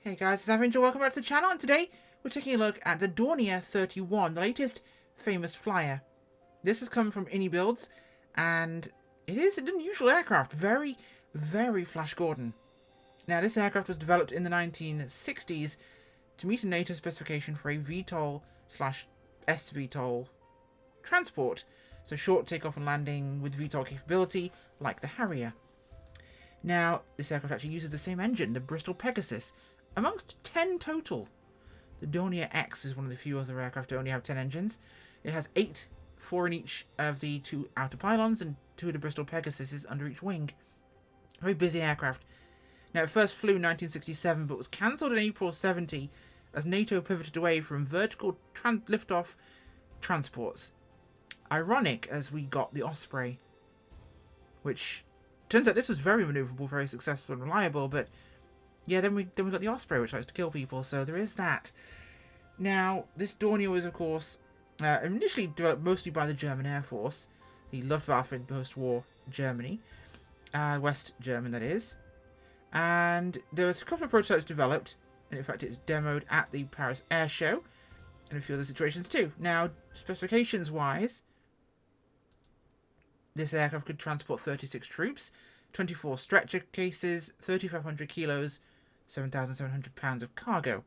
Hey guys, it's AvAngels. Welcome back to the channel, and today we're taking a look at the Dornier 31, the latest famous flyer. This has come from iniBuilds, and it is an unusual aircraft. Very, very Flash Gordon. Now, this aircraft was developed in the 1960s to meet a NATO specification for a VTOL/SVTOL transport. So short takeoff and landing with VTOL capability, like the Harrier. Now, this aircraft actually uses the same engine, the Bristol Pegasus, amongst 10 total. The Dornier X is one of the few other aircraft that only have 10 engines. It has 8, 4 in each of the 2 outer pylons, and 2 of the Bristol Pegasuses under each wing. Very busy aircraft. Now, it first flew in 1967, but was cancelled in April 70 as NATO pivoted away from vertical liftoff transports. Ironic, as we got the Osprey, which turns out this was very manoeuvrable, very successful and reliable, but yeah, then we got the Osprey, which likes to kill people, so there is that. Now, this Dornier was, of course, initially developed mostly by the German Air Force, the Luftwaffe in post-war Germany, West German, that is. And there was a couple of prototypes developed, and in fact it's demoed at the Paris Air Show, and a few other situations too. Now, specifications-wise, this aircraft could transport 36 troops, 24 stretcher cases, 3,500 kilos, 7,700 pounds of cargo.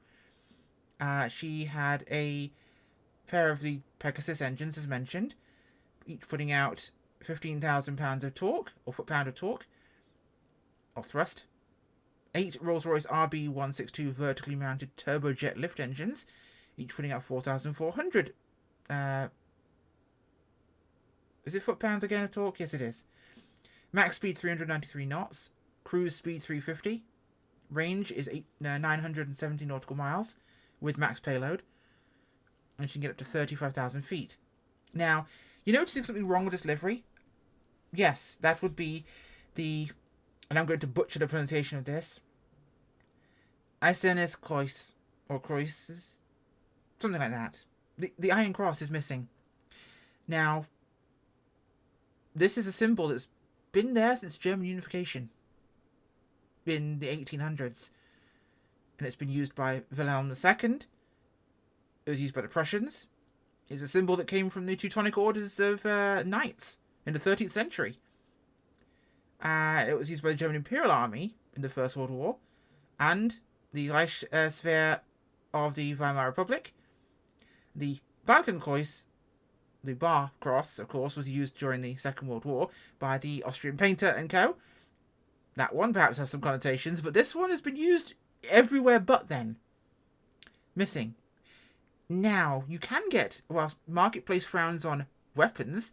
She had a pair of the Pegasus engines, as mentioned, each putting out 15,000 pounds of torque, or foot-pound of torque, or thrust. 8 Rolls-Royce RB162 vertically mounted turbojet lift engines, each putting out 4,400. Is it foot-pounds again of torque? Yes, it is. Max speed 393 knots, cruise speed 350, range is 970 nautical miles with max payload, and she can get up to 35,000 feet. Now, you noticing something wrong with this livery? Yes, that would be the, and I'm going to butcher the pronunciation of this, Eisernes Kreuz, or Kreuz, something like that. The Iron Cross is missing. Now, this is a symbol that's been there since German unification in the 1800s, and it's been used by Wilhelm II. It was used by the Prussians. It's a symbol that came from the Teutonic orders of knights in the 13th century. It was used by the German Imperial Army in the First World War, and the Reichswehr of the Weimar Republic. The Balkenkreuz, the bar cross, of course, was used during the Second World War by the Austrian painter and co. That one perhaps has some connotations, but this one has been used everywhere but then. Missing. Now, you can get, whilst Marketplace frowns on weapons,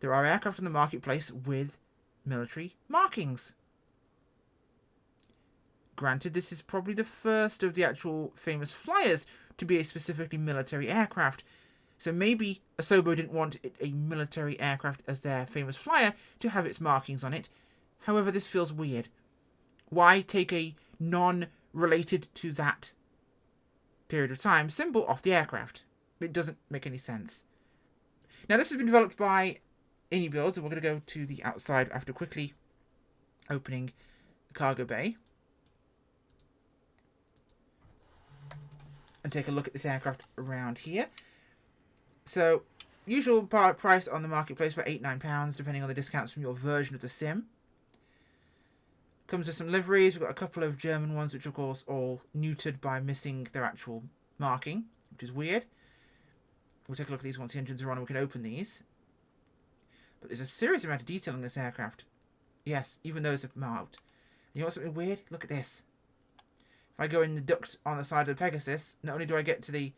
there are aircraft in the Marketplace with military markings. Granted, this is probably the first of the actual famous flyers to be a specifically military aircraft, so maybe Asobo didn't want a military aircraft as their famous flyer to have its markings on it. However, this feels weird. Why take a non-related to that period of time symbol off the aircraft? It doesn't make any sense. Now, this has been developed by iniBuilds, and we're going to go to the outside after quickly opening the cargo bay and take a look at this aircraft around here. So, usual price on the Marketplace for £8-9, depending on the discounts from your version of the sim. Comes with some liveries. We've got a couple of German ones, which of course all neutered by missing their actual marking, which is weird. We'll take a look at these once the engines are on and we can open these. But there's a serious amount of detail in this aircraft. Yes, even those are marked. And you know what's something weird? Look at this. If I go in the duct on the side of the Pegasus, not only do I get to the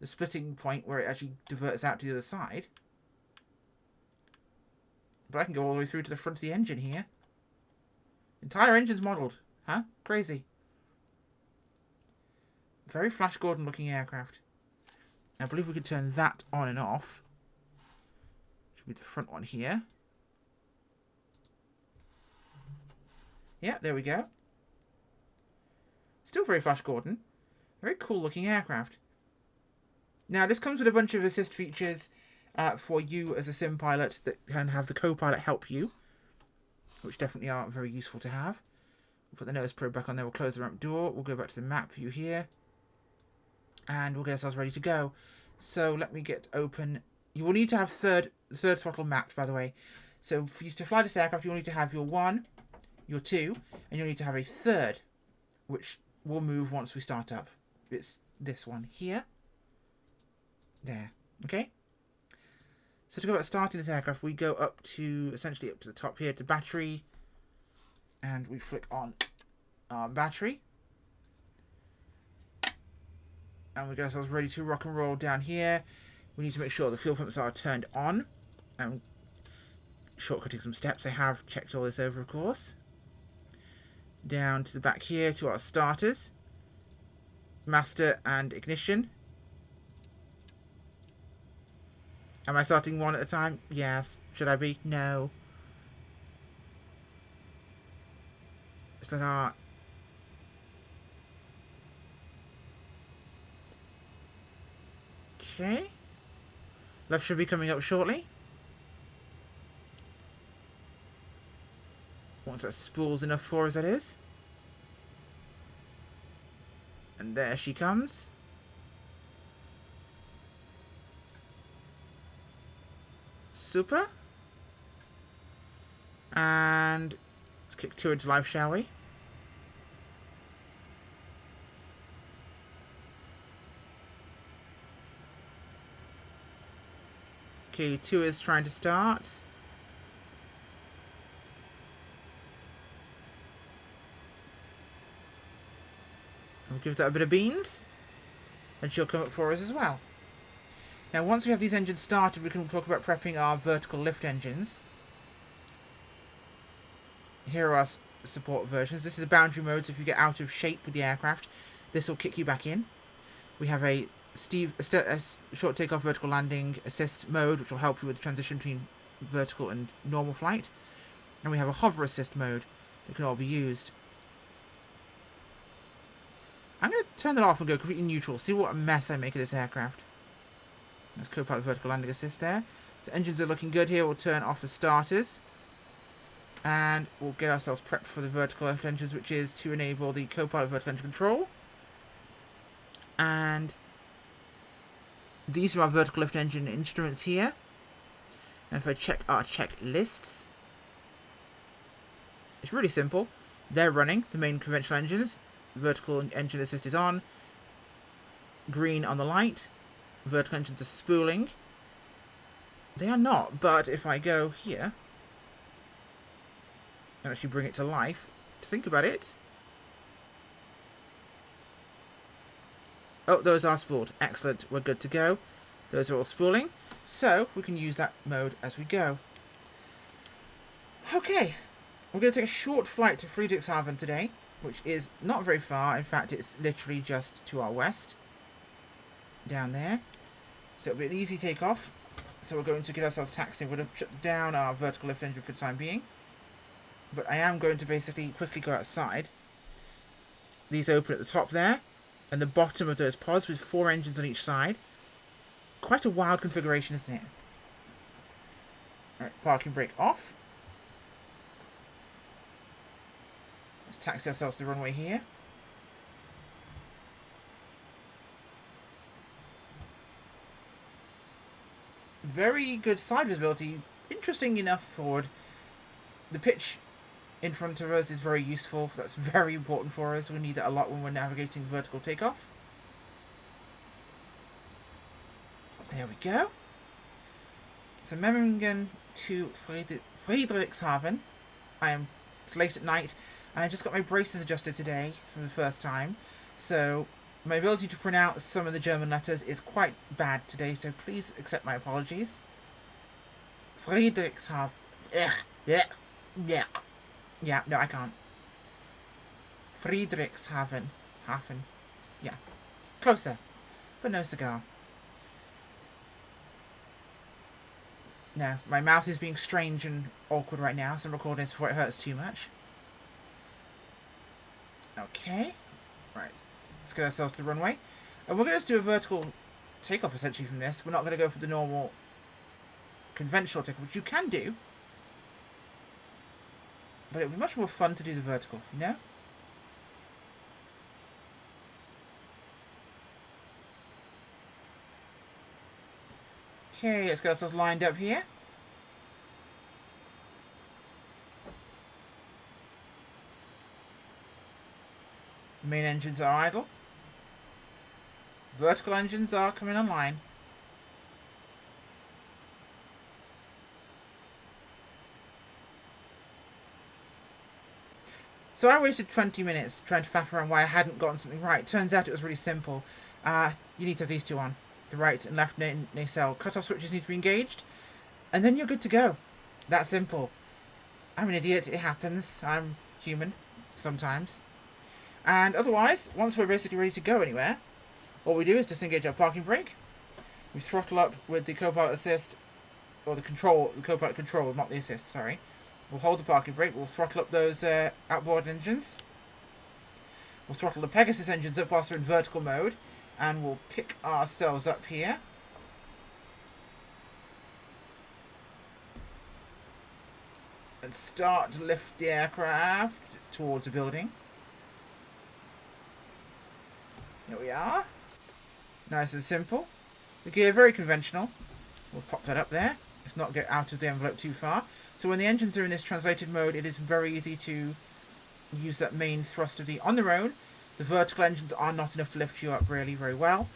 splitting point where it actually diverts out to the other side, but I can go all the way through to the front of the engine here. Entire engine's modelled. Huh? Crazy. Very Flash Gordon looking aircraft. I believe we could turn that on and off. Should be the front one here. Yeah, there we go. Still very Flash Gordon. Very cool looking aircraft. Now, this comes with a bunch of assist features for you as a sim pilot that can have the co-pilot help you, which definitely are very useful to have. Put the nose probe back on there. We'll close the ramp door. We'll go back to the map view here. And we'll get ourselves ready to go. So let me get open. You will need to have third throttle mapped, by the way. So for you to fly this aircraft, you'll need to have your 1, your 2, and you'll need to have a third, which will move once we start up. It's this one here. There. Okay? So to go about starting this aircraft, we go up to, essentially up to the top here, to battery. And we flick on our battery. And we get ourselves ready to rock and roll down here. We need to make sure the fuel pumps are turned on. And shortcutting some steps. I have checked all this over, of course. Down to the back here to our starters. Master and ignition. Am I starting one at a time? Yes. Should I be? No. Let's let our... Okay. Left should be coming up shortly. Once that spools enough for us, that is. And there she comes. Super. And let's kick 2 into life, shall we? Okay, 2 is trying to start. We'll give that a bit of beans. And she'll come up for us as well. Now, once we have these engines started, we can talk about prepping our vertical lift engines. Here are our support versions. This is a boundary mode, so if you get out of shape with the aircraft, this will kick you back in. We have a short takeoff, vertical landing assist mode, which will help you with the transition between vertical and normal flight. And we have a hover assist mode that can all be used. I'm going to turn that off and go completely neutral, see what a mess I make of this aircraft. There's co-pilot vertical landing assist there. So engines are looking good here. We'll turn off the starters. And we'll get ourselves prepped for the vertical lift engines, which is to enable the co-pilot vertical engine control. And these are our vertical lift engine instruments here. And if I check our checklists, it's really simple. They're running, the main conventional engines. Vertical engine assist is on. Green on the light. Vertical engines are spooling. They are not, but if I go here and actually bring it to life, think about it. Oh, those are spooled. Excellent. We're good to go. Those are all spooling. So, we can use that mode as we go. Okay. We're going to take a short flight to Friedrichshafen today, which is not very far. In fact, it's literally just to our west. Down there. So it'll be an easy takeoff. So we're going to get ourselves taxiing. We're going to shut down our vertical lift engine for the time being. But I am going to basically quickly go outside. These open at the top there. And the bottom of those pods with 4 engines on each side. Quite a wild configuration, isn't it? Alright, parking brake off. Let's taxi ourselves to the runway here. Very good side visibility. Interesting enough forward. The pitch in front of us is very useful. That's very important for us. We need that a lot when we're navigating vertical takeoff. There we go. So Memmingen to Friedrichshafen. It's late at night, and I just got my braces adjusted today for the first time. So my ability to pronounce some of the German letters is quite bad today, so please accept my apologies. Friedrichshafen. Yeah. Yeah, no, I can't. Friedrichshafen. Yeah. Closer, but no cigar. No, my mouth is being strange and awkward right now, so I'm recording this before it hurts too much. Okay. Right. Let's get ourselves to the runway. And we're going to just do a vertical takeoff, essentially, from this. We're not going to go for the normal conventional takeoff, which you can do. But it would be much more fun to do the vertical, you know? Okay, let's get ourselves lined up here. Main engines are idle. Vertical engines are coming online. So I wasted 20 minutes trying to faff around why I hadn't gotten something right. Turns out it was really simple. You need to have these two on. The right and left nacelle cutoff switches need to be engaged. And then you're good to go. That simple. I'm an idiot. It happens. I'm human. Sometimes. And otherwise, once we're basically ready to go anywhere, all we do is disengage our parking brake. We throttle up with the co-pilot assist. Or the co-pilot control, not the assist, sorry. We'll hold the parking brake. We'll throttle up those outboard engines. We'll throttle the Pegasus engines up whilst we're in vertical mode. And we'll pick ourselves up here. And start to lift the aircraft towards a building. Here we are. Nice and simple. The gear, very conventional. We'll pop that up there. Let's not get out of the envelope too far. So when the engines are in this translated mode, it is very easy to use that main thrust of the on their own. The vertical engines are not enough to lift you up really very well.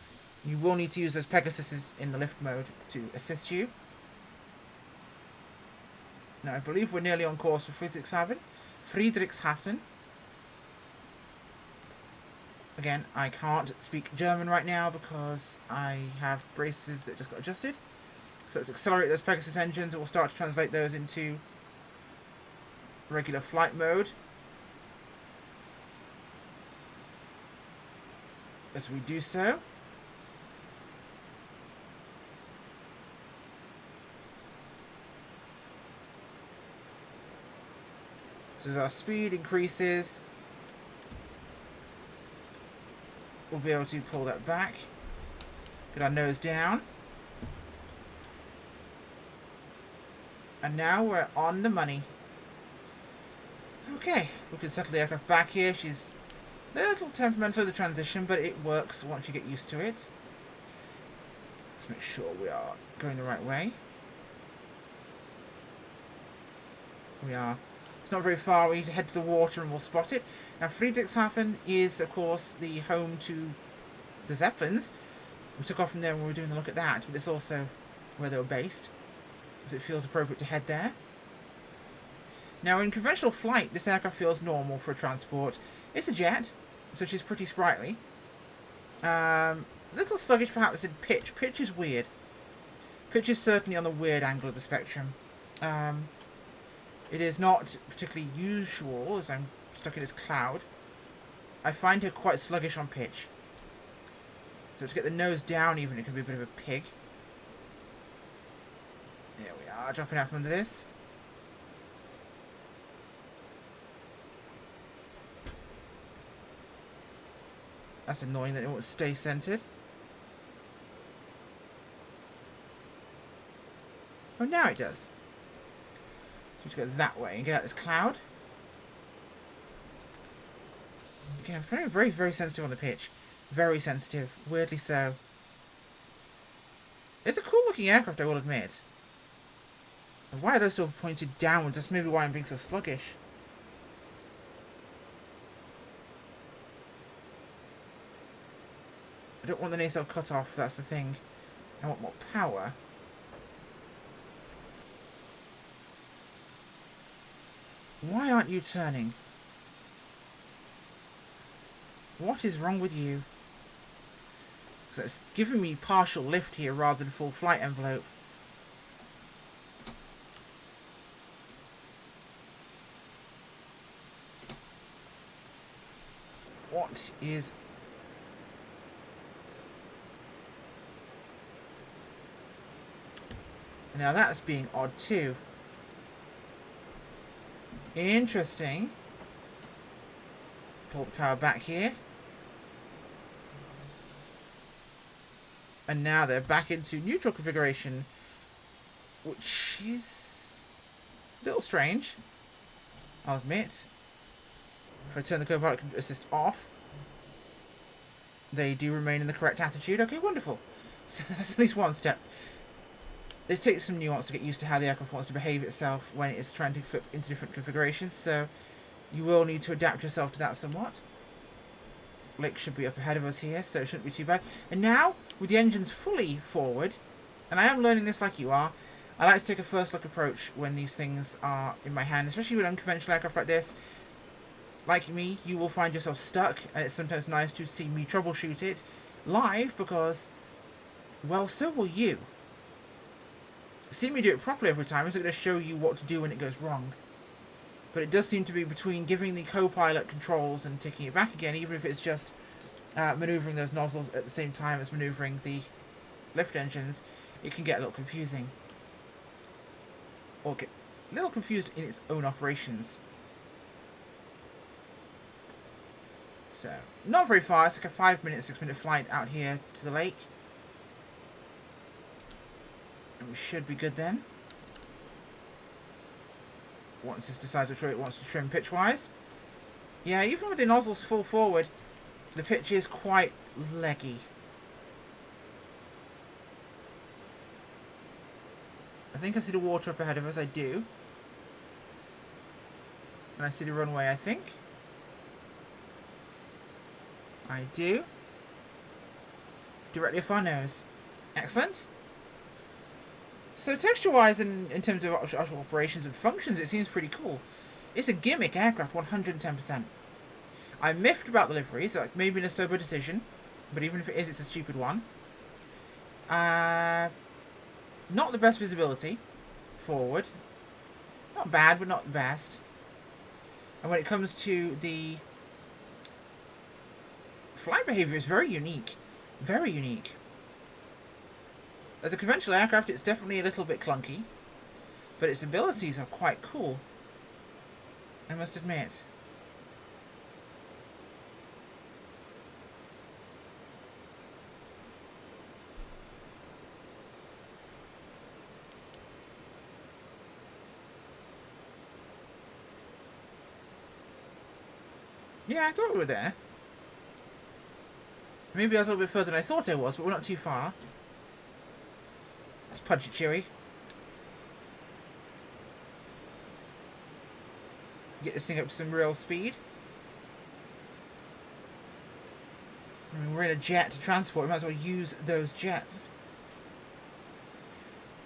You will need to use those Pegasuses in the lift mode to assist you. Now I believe we're nearly on course for Friedrichshafen. Again, I can't speak German right now because I have braces that just got adjusted. So let's accelerate those Pegasus engines and we'll start to translate those into regular flight mode. As we do so, as our speed increases, we'll be able to pull that back, get our nose down, and now we're on the money. Okay, we can settle the aircraft back here. She's a little temperamental in the transition, but it works once you get used to it. Let's make sure we are going the right way. We are. It's not very far. We need to head to the water and we'll spot it. Now, Friedrichshafen is, of course, the home to the Zeppelins. We took off from there when we were doing a look at that, but it's also where they were based, because it feels appropriate to head there. Now, in conventional flight, this aircraft feels normal for a transport. It's a jet, so she's pretty sprightly. A little sluggish, perhaps, in pitch. Pitch is weird. Pitch is certainly on the weird angle of the spectrum. It is not particularly usual, as I'm stuck in this cloud. I find her quite sluggish on pitch. So to get the nose down even, it can be a bit of a pig. There we are, dropping out from under this. That's annoying that it won't stay centered. Oh, now it does. So we have to go that way and get out this cloud. Again, very, very, very sensitive on the pitch. Very sensitive. Weirdly so. It's a cool looking aircraft, I will admit. And why are those still pointed downwards? That's maybe why I'm being so sluggish. I don't want the nacelle cut off, that's the thing. I want more power. Why aren't you turning? What is wrong with you? So it's giving me partial lift here rather than full flight envelope. What is... Now that's being odd too. Interesting. Pull the power back here. And now they're back into neutral configuration, which is a little strange, I'll admit. If I turn the co-pilot assist off, they do remain in the correct attitude. Okay, wonderful. So that's at least one step. It takes some nuance to get used to how the aircraft wants to behave itself when it is trying to flip into different configurations, so you will need to adapt yourself to that somewhat. Lake should be up ahead of us here, so it shouldn't be too bad. And now, with the engines fully forward, and I am learning this like you are, I like to take a first look approach when these things are in my hand, especially with unconventional aircraft like this. Like me, you will find yourself stuck, and it's sometimes nice to see me troubleshoot it live because, well, so will you. See me do it properly every time isn't going to show you what to do when it goes wrong. But it does seem to be between giving the co-pilot controls and taking it back again, even if it's just manoeuvring those nozzles at the same time as manoeuvring the lift engines, it can get a little confusing. Or get a little confused in its own operations. So, not very far. It's like a 5-minute, 6-minute flight out here to the lake. And we should be good then. Once this decides which way it wants to trim pitch-wise. Yeah, even with the nozzles full forward, the pitch is quite leggy. I think I see the water up ahead of us. I do. And I see the runway, I think. I do. Directly off our nose. Excellent. So texture-wise, in terms of actual operations and functions, it seems pretty cool. It's a gimmick aircraft, 110%. I'm miffed about the livery, so maybe a sober decision, but even if it is, it's a stupid one. Not the best visibility forward. Not bad, but not the best. And when it comes to the flight behavior, it's very unique. Very unique. As a conventional aircraft, it's definitely a little bit clunky, but its abilities are quite cool, I must admit. Yeah, I thought we were there. Maybe I was a little bit further than I thought I was, but we're not too far. Let's punch it, Chewie. Get this thing up to some real speed. I mean, we're in a jet to transport. We might as well use those jets.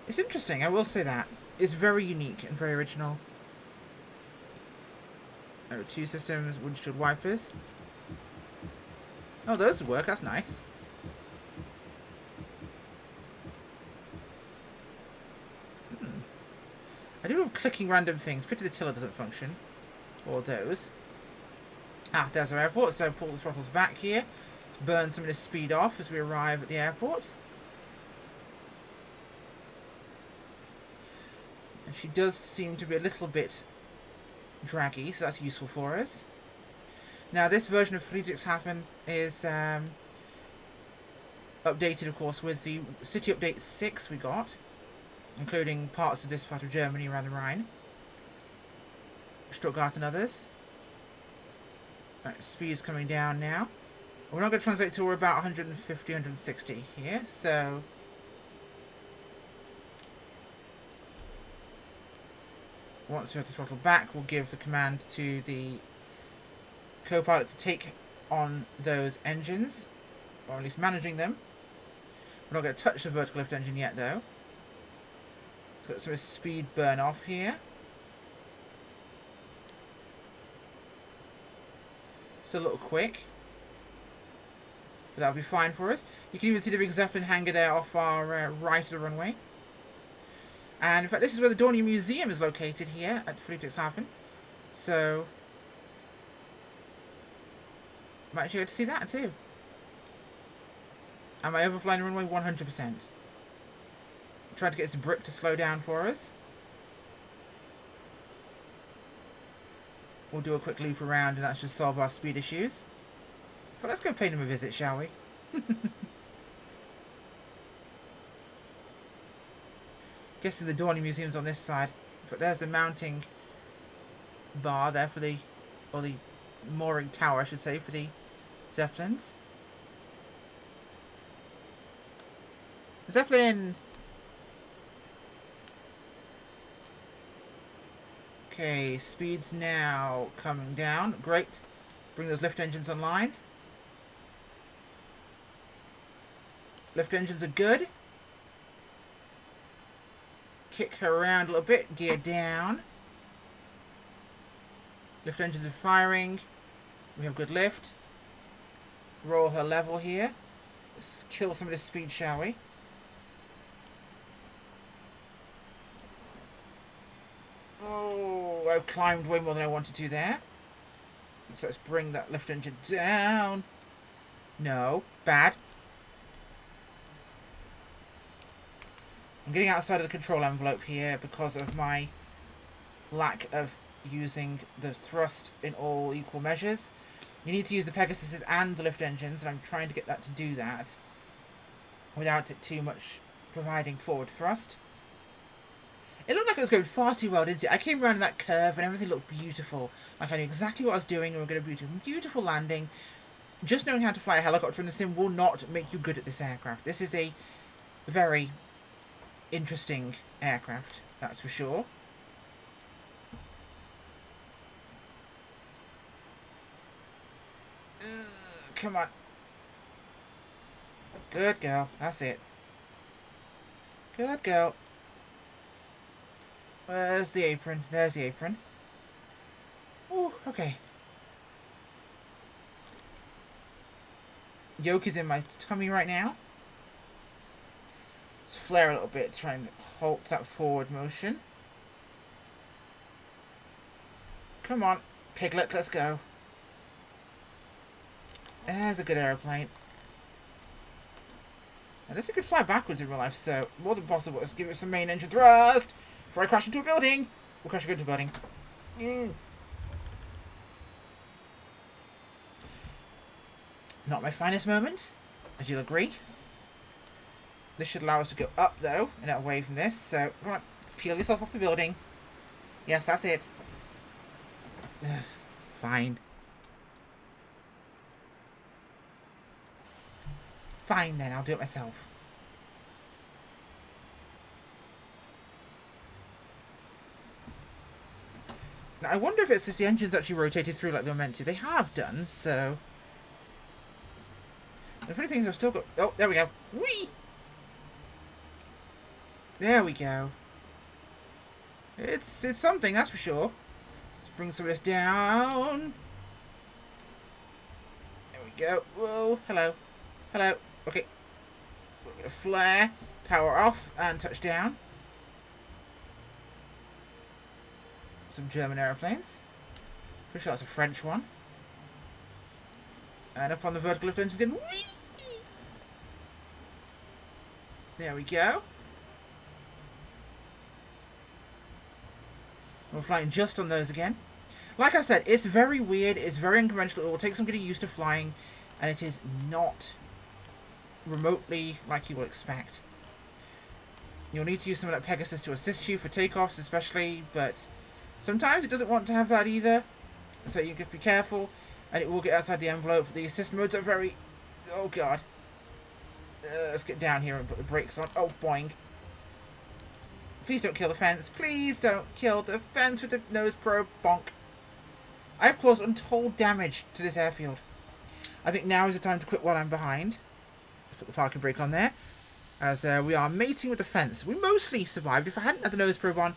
It's interesting, I will say that. It's very unique and very original. Oh, 2 systems, windshield wipers. Oh, those work. That's nice. I do love clicking random things. Pity the tiller doesn't function. Or those. Ah, there's our airport. So pull the throttles back here. Let's burn some of this speed off as we arrive at the airport. And she does seem to be a little bit draggy, so that's useful for us. Now, this version of Friedrichshafen is updated, of course, with the City Update 6 we got, including parts of this part of Germany around the Rhine, Stuttgart and others. Right, speed's coming down now. We're not going to translate till we're about 150, 160 here, so once we have to throttle back, we'll give the command to the co-pilot to take on those engines, or at least managing them. We're not going to touch the vertical lift engine yet, though. Let's get some speed burn off here. It's a little quick, but that'll be fine for us. You can even see the big Zeppelin hangar there off our right of the runway. And in fact, this is where the Dornier Museum is located here at Friedrichshafen. So might actually go to see that too. Am I overflying the runway? 100%. Trying to get this brick to slow down for us. We'll do a quick loop around and that's just solve our speed issues. But let's go pay them a visit, shall we? Guessing the Dornier Museum's on this side. But there's the mounting bar there for the, or the mooring tower, I should say, for the Zeppelins. Zeppelin! Okay, speed's now coming down. Great. Bring those lift engines online. Lift engines are good. Kick her around a little bit. Gear down. Lift engines are firing. We have good lift. Roll her level here. Let's kill some of this speed, shall we? Oh, I've climbed way more than I wanted to there. So let's bring that lift engine down. No, bad. I'm getting outside of the control envelope here because of my lack of using the thrust in all equal measures. You need to use the Pegasuses and the lift engines, and I'm trying to get that to do that without it too much providing forward thrust. It looked like it was going far too well, didn't it? I came around that curve and everything looked beautiful. Like I knew exactly what I was doing and we were going to do a beautiful landing. Just knowing how to fly a helicopter in the sim will not make you good at this aircraft. This is a very interesting aircraft, that's for sure. Come on. Good girl. That's it. Good girl. Where's the apron? There's the apron. Ooh, okay. Yoke is in my tummy right now. Let's flare a little bit to try and halt that forward motion. Come on, Piglet, let's go. There's a good aeroplane. I guess it could fly backwards in real life, so more than possible. Let's give it some main engine thrust before I crash into a building. We'll crash into a building. Not my finest moment, as you'll agree. This should allow us to go up, though, and away from this. So, come on, peel yourself off the building. Yes, that's it. Ugh, fine. Fine, then. I'll do it myself. Now, I wonder if the engine's actually rotated through like they were meant to. They have done, so... The funny thing is I've still got... Oh, there we go. Whee! There we go. It's something, that's for sure. Let's bring some of this down. There we go. Whoa, hello. Hello. Okay. We're going to flare, power off, and touch down. Some German aeroplanes. Pretty sure that's a French one. And up on the vertical lift engine again. Whee! There we go. We're flying just on those again. Like I said, it's very weird. It's very unconventional. It will take some getting used to flying. And it is not remotely like you will expect. You'll need to use some of that Pegasus to assist you for takeoffs especially. But sometimes it doesn't want to have that either. So you have to be careful. And it will get outside the envelope. The assist modes are very... Oh, God. Let's get down here and put the brakes on. Oh, boing. Please don't kill the fence. Please don't kill the fence with the nose probe. Bonk. I have caused untold damage to this airfield. I think now is the time to quit while I'm behind. Let's put the parking brake on there. As we are mating with the fence. We mostly survived. If I hadn't had the nose probe on,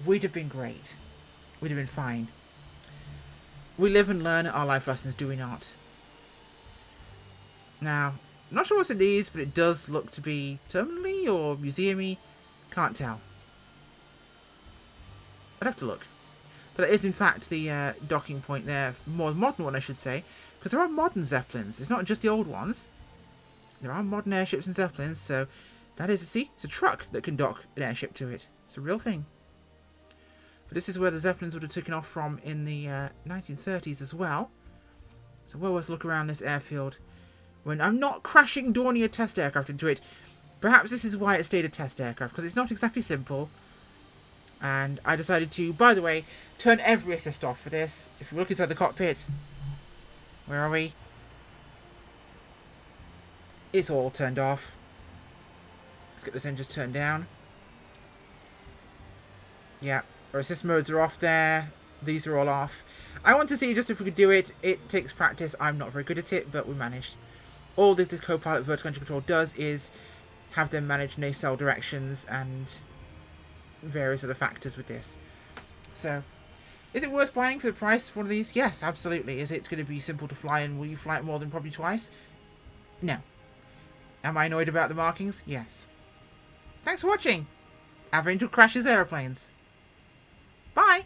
we'd have been great. We'd have been fine. We live and learn our life lessons, do we not? Now, I'm not sure what's in these, but it does look to be terminally or museum-y. Can't tell. I'd have to look. But that is, in fact, the docking point there. More modern one, I should say. Because there are modern Zeppelins. It's not just the old ones. There are modern airships and Zeppelins. So that is, see, it's a truck that can dock an airship to it. It's a real thing. But this is where the Zeppelins would have taken off from in the 1930s as well. So well worth a look around this airfield. When I'm not crashing Dornier test aircraft into it. Perhaps this is why it stayed a test aircraft. Because it's not exactly simple. And I decided to, by the way, turn every assist off for this. If you look inside the cockpit, where are we? It's all turned off. Let's get this engine turned down. Yeah, Our assist modes are off there. These are all off. I want to see just if we could do it. It takes practice. I'm not very good at it, but we managed. All that the Copilot vertical engine control does is have them manage nacelle directions and various other factors with this. So, is it worth buying for the price for one of these? Yes, absolutely. Is it going to be simple to fly, and will you fly it more than probably twice? No. Am I annoyed about the markings? Yes. Thanks for watching. AvAngel crashes aeroplanes. Bye!